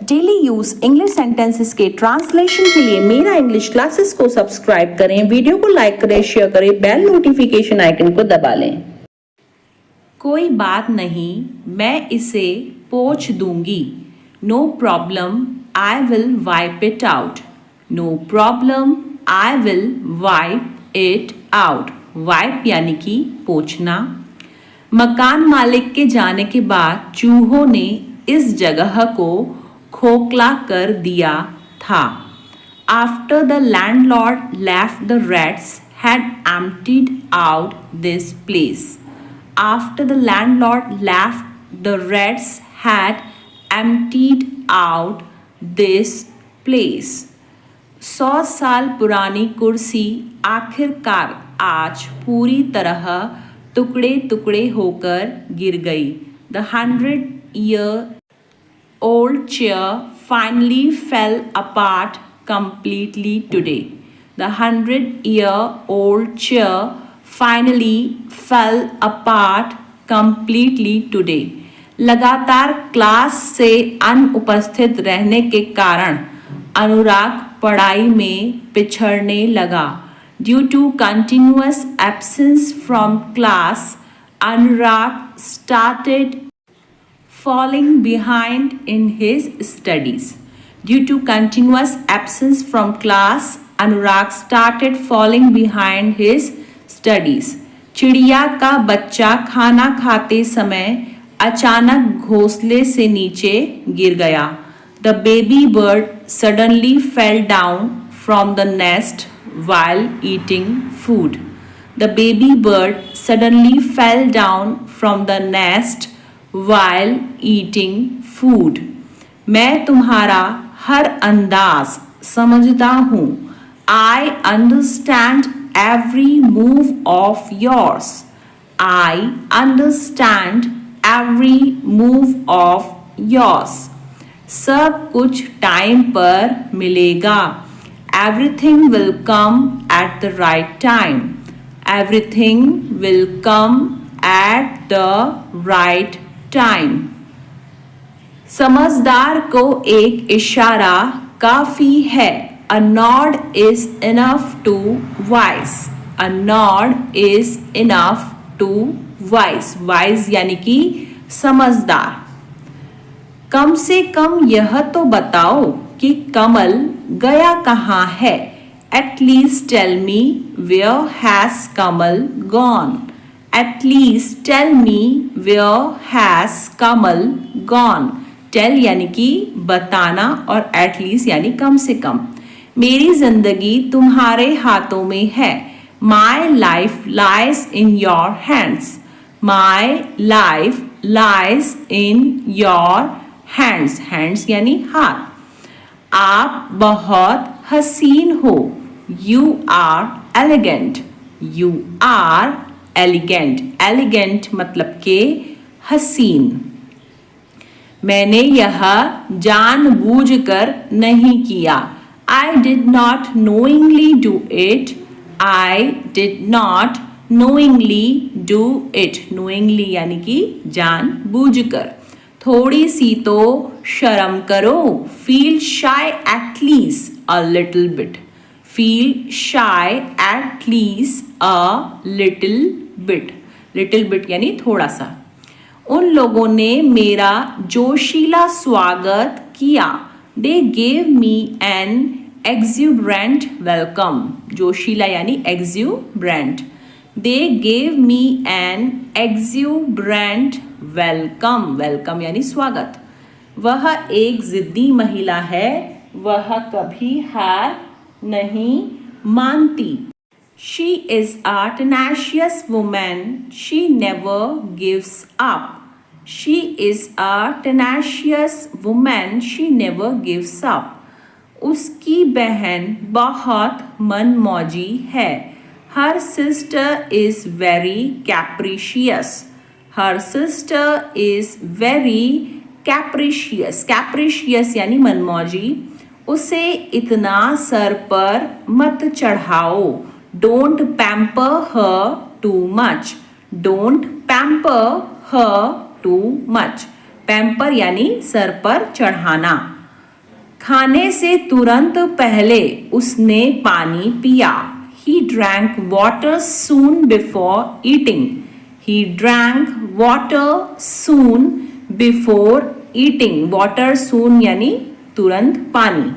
Daily use English sentences के translation के लिए मेरा इंग्लिश क्लासेस को सब्सक्राइब करें, वीडियो को लाइक करें, शेयर करें, बेल नोटिफिकेशन आइकन को दबा लें। कोई बात नहीं, मैं इसे पोंछ दूंगी। No problem, I will wipe it out. No problem, I will wipe it out. Wipe यानी कि पोंछना। मकान मालिक के जाने के बाद चूहों ने इस जगह को खोखला कर दिया था। After the landlord left, the rats had emptied out this place. After the landlord left, the rats had emptied out this place. 100 साल पुरानी कुर्सी आखिरकार आज पूरी तरह टुकड़े टुकड़े होकर गिर गई। The 100-year-old chair finally fell apart completely today. The 100-year-old chair finally fell apart completely today. लगातार क्लास से अनुपस्थित रहने के कारण अनुराग पढ़ाई में पिछड़ने लगा। Due to continuous absence from class, Anurag started falling behind in his studies. Due to continuous absence from class, Anurag started falling behind his studies. चिड़िया का बच्चा खाना खाते समय अचानक घोंसले से नीचे गिर गया। The baby bird suddenly fell down from the nest while eating food. The baby bird suddenly fell down from the nest while eating food. मैं तुम्हारा हर अंदाज समझता हूँ। I understand every move of yours. I understand every move of yours. सब कुछ time पर मिलेगा। Everything will come at the right time. Everything will come at the right time. समझदार को एक इशारा काफी है। A nod is enough to wise. A nod is enough to wise. Wise यानी कि समझदार। कम से कम यह तो बताओ कि कमल गया कहाँ है। At least tell me where has Kamal gone. At least tell me where has Kamal gone. Tell यानी कि बताना और at least यानी कम से कम। मेरी जिंदगी तुम्हारे हाथों में है। My life lies in your hands. My life lies in your hands. Hands यानी हाथ। आप बहुत हसीन हो। You are elegant. You are elegant. Elegant मतलब के हसीन। मैंने यह जानबूझकर नहीं किया। I did not knowingly do it. I did not knowingly do it. Knowingly यानी कि जानबूझकर। थोड़ी सी तो शर्म करो। Feel shy at least a little bit. Feel shy at least a little bit. Little bit यानी थोड़ा सा। उन लोगों ने मेरा जोशीला स्वागत किया। They gave me an exuberant welcome. जोशीला यानी exuberant. They gave me an exuberant welcome. Welcome यानी स्वागत। वह एक जिद्दी महिला है। वह कभी हार नहीं मानती। She is a tenacious woman. She never gives up. She is a tenacious woman. She never gives up. उसकी बहन बहुत मनमौजी है। Her sister is very capricious. Her sister is very capricious. Capricious यानी मनमौजी। उसे इतना सर पर मत चढ़ाओ। Don't pamper her too much. Don't pamper her too much. Pamper यानी सर पर चढ़ाना। खाने से तुरंत पहले उसने पानी पिया। He drank water soon before eating. He drank water soon before eating. Water soon यानी तुरंत पानी।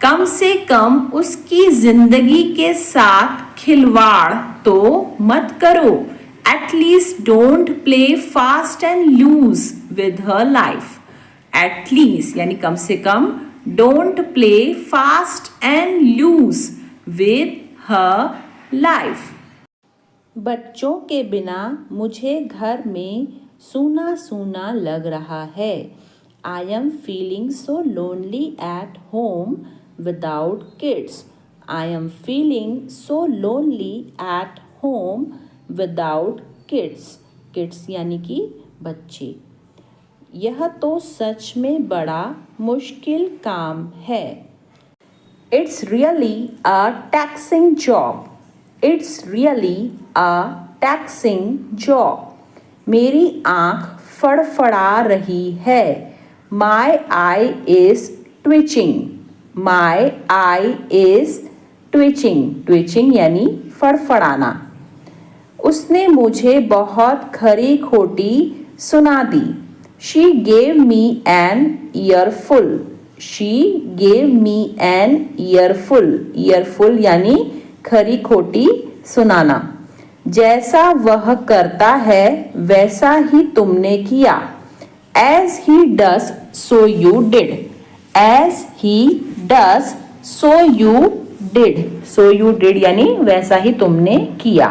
कम से कम उसकी जिंदगी के साथ खिलवाड़ तो मत करो। At least don't play fast and loose with her life. At least यानी कम से कम don't play fast and loose with her life. बच्चों के बिना मुझे घर में सूना सूना लग रहा है। I am feeling so lonely at home without kids. I am feeling so lonely at home without kids. Kids यानी कि बच्चे। यह तो सच में बड़ा मुश्किल काम है। It's really a taxing job. It's really a taxing job. मेरी आँख फड़फड़ा रही है। My eye is twitching. My eye is twitching. Twitching यानी फड़फड़ाना। उसने मुझे बहुत खरी खोटी सुना दी। She gave me an earful. She gave me an earful. Earful यानी खरी खोटी सुनाना। जैसा वह करता है वैसा ही तुमने किया। As he does, so you did. As he does, so you did. So you did यानी वैसा ही तुमने किया।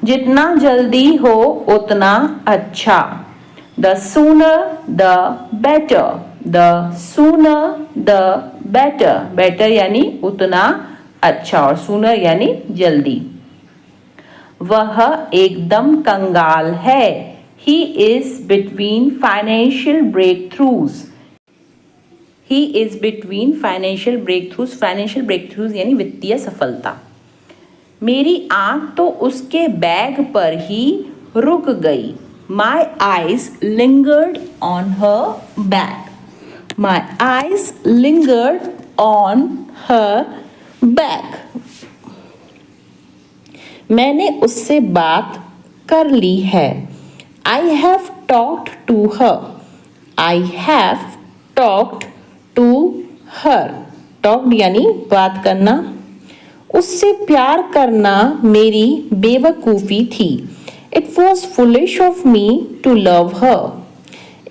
जितना जल्दी हो उतना अच्छा। The sooner the better. The sooner the better. Better यानी उतना अच्छा और sooner यानी जल्दी। वह एकदम कंगाल है। He is between financial breakthroughs. He is between financial breakthroughs. Financial breakthroughs यानी वित्तीय सफलता। मेरी आँख तो उसके बैग पर ही रुक गई। My eyes lingered on her bag. My eyes lingered on her bag. मैंने उससे बात कर ली है। I have talked to her. I have talked to her. Talked यानी बात करना। उससे प्यार करना मेरी बेवकूफ़ी थी। It was foolish of me to love her.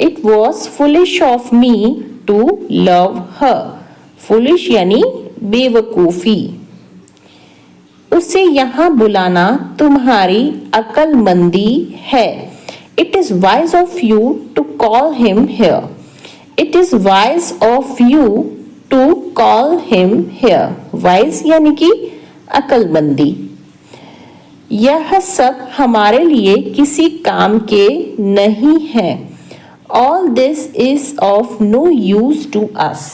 It was foolish of me to love her. Foolish यानी बेवकूफ़ी। उसे यहाँ बुलाना तुम्हारी अक्लमंदी है। It is wise of you to call him here. It is wise of you to call him here. Wise यानी कि अक्लमंदी। यह सब हमारे लिए किसी काम के नहीं है। All this is of no use to us.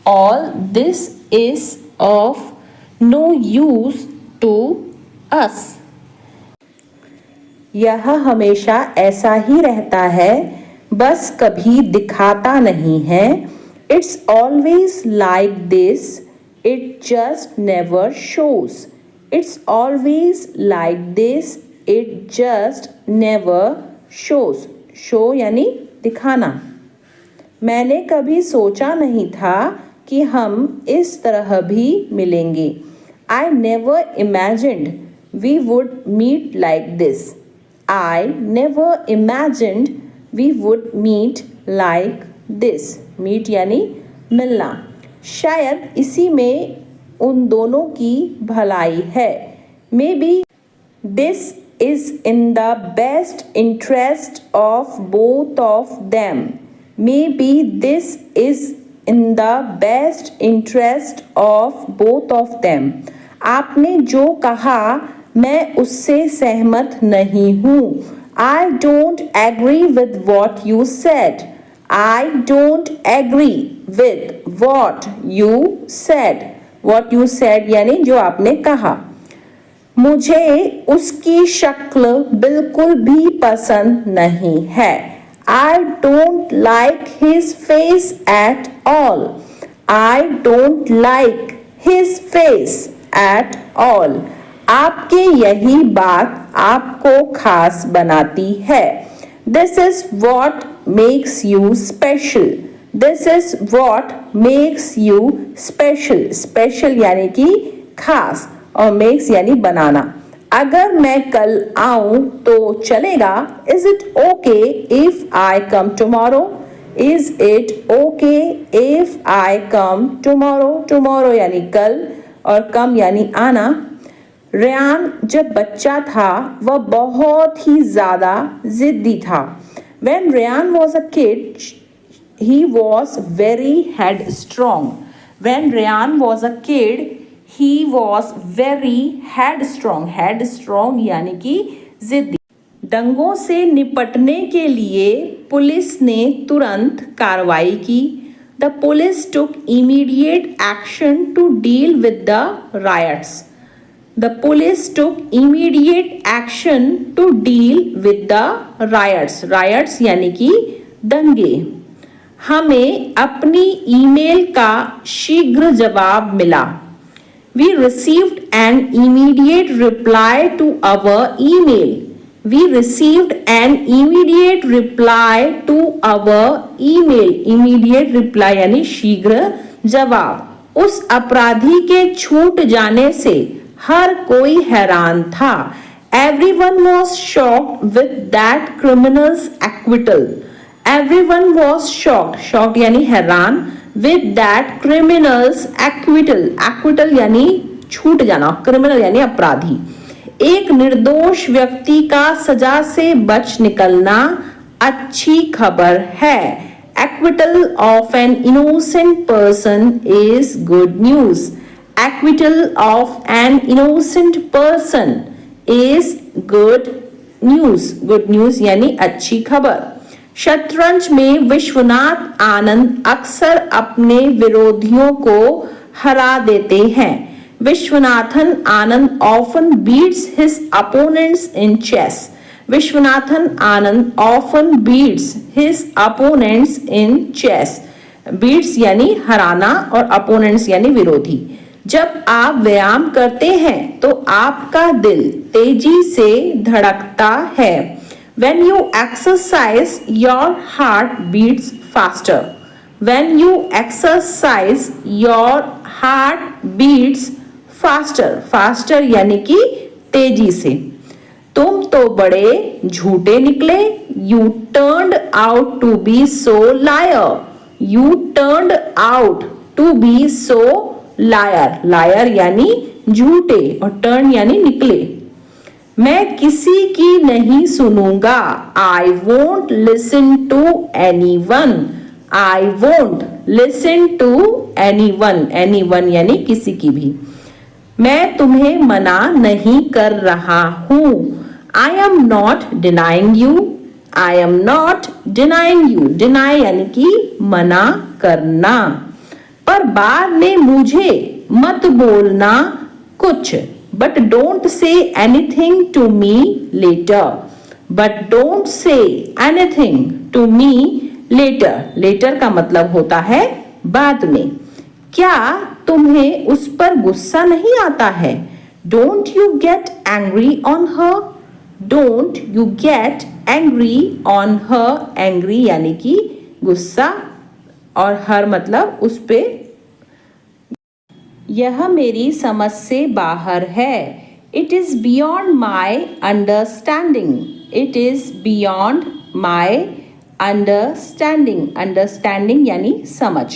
All this is of no use to us. यह हमेशा ऐसा ही रहता है, बस कभी दिखाता नहीं है। It's always like this, it just never shows. It's always like this, it just never shows. Show यानी दिखाना। मैंने कभी सोचा नहीं था कि हम इस तरह भी मिलेंगे। I never imagined we would meet like this. I never imagined we would meet like this. Meet यानी मिलना। शायद इसी में उन दोनों की भलाई है। Maybe this is in the best interest of both of them. Maybe this is in the best interest of both of them. आपने जो कहा मैं उससे सहमत नहीं हूँ। I don't agree with what you said. I don't agree with what you said. What you said यानी जो आपने कहा। मुझे उसकी शक्ल बिल्कुल भी पसंद नहीं है। I don't like his face at all. I don't like his face at all. आपके यही बात आपको खास बनाती है. This is what makes you special. This is what makes you special. Special यानी कि खास और makes यानी बनाना. अगर मैं कल आऊं तो चलेगा. Is it okay if I come tomorrow? Is it okay if I come tomorrow? Tomorrow यानी कल और come यानी आना. रेयान जब बच्चा था वह बहुत ही ज़्यादा ज़िद्दी था. When Rayan was a kid, he was very headstrong. When Rayan was a kid, he was very headstrong. Headstrong यानी कि ज़िद्दी. दंगों से निपटने के लिए पुलिस ने तुरंत कार्रवाई की. The police took immediate action to deal with the riots. The police took immediate action to deal with the riots. Riots यानी कि दंगे. हमें अपनी ईमेल का शीघ्र जवाब मिला. We received an immediate reply to our email. We received an immediate reply to our email. Immediate reply यानी शीघ्र जवाब. उस अपराधी के छूट जाने से हर कोई हैरान था. Everyone was shocked with that criminal's acquittal. Everyone was shocked. Shocked यानी हैरान. With that criminal's acquittal. Acquittal यानी छूट जाना. Criminal यानी अपराधी. एक निर्दोष व्यक्ति का सजा से बच निकलना अच्छी खबर है. Acquittal of an innocent person is good news. Acquittal of an innocent person is good news. Good news यानी अच्छी खबर. शतरंज में विश्वनाथ आनंद अक्सर अपने विरोधियों को हरा देते हैं. Viswanathan Anand often beats his opponents in chess. Viswanathan Anand often beats his opponents in chess. beats यानी हराना और opponents यानी विरोधी. जब आप व्यायाम करते हैं तो आपका दिल तेजी से धड़कता है. When you exercise, your heart beats faster. When you exercise, your heart beats faster. Faster यानी कि तेजी से. तुम तो बड़े झूठे निकले. You turned out to be so liar. You turned out to be so liar. Liar यानी झूठे और turn यानी निकले. मैं किसी की नहीं सुनूंगा. I won't listen to anyone. I won't listen to anyone. Anyone यानी किसी की भी. मैं तुम्हें मना नहीं कर रहा हूँ. I am not denying you. I am not denying you. Deny यानी कि मना करना. पर बाद में मुझे मत बोलना कुछ. But don't say anything to me later. But don't say anything to me later. Later का मतलब होता है बाद में. क्या तुम्हें उस पर गुस्सा नहीं आता है? Don't you get angry on her? Don't you get angry on her? Angry यानी कि गुस्सा और her मतलब उस पे. यह मेरी समझ से बाहर है. It is beyond my understanding. It is beyond my understanding. Understanding यानी समझ.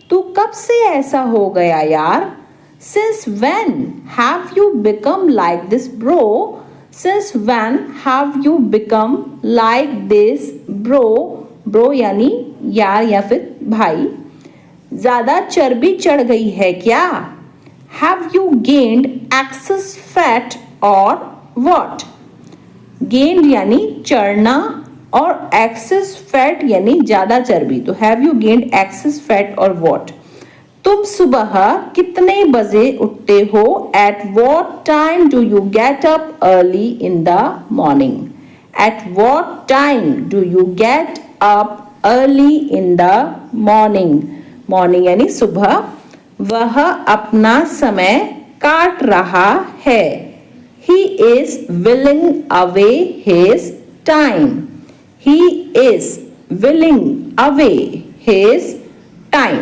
तू कब से ऐसा हो गया यार? Since when have you become like this bro? Since when have you become like this bro? Bro यानी यार या फिर भाई. ज्यादा चर्बी चढ़ गई है क्या? Have you gained excess fat or what? Gained यानी चढ़ना और excess fat यानी ज्यादा चर्बी. तो have you gained excess fat or what? तुम सुबह कितने बजे उठते हो? At what time do you get up early in the morning? At what time do you get up early in the morning? Morning यानी सुबह। वह अपना समय काट रहा है। He is willing away his time. He is willing away his time.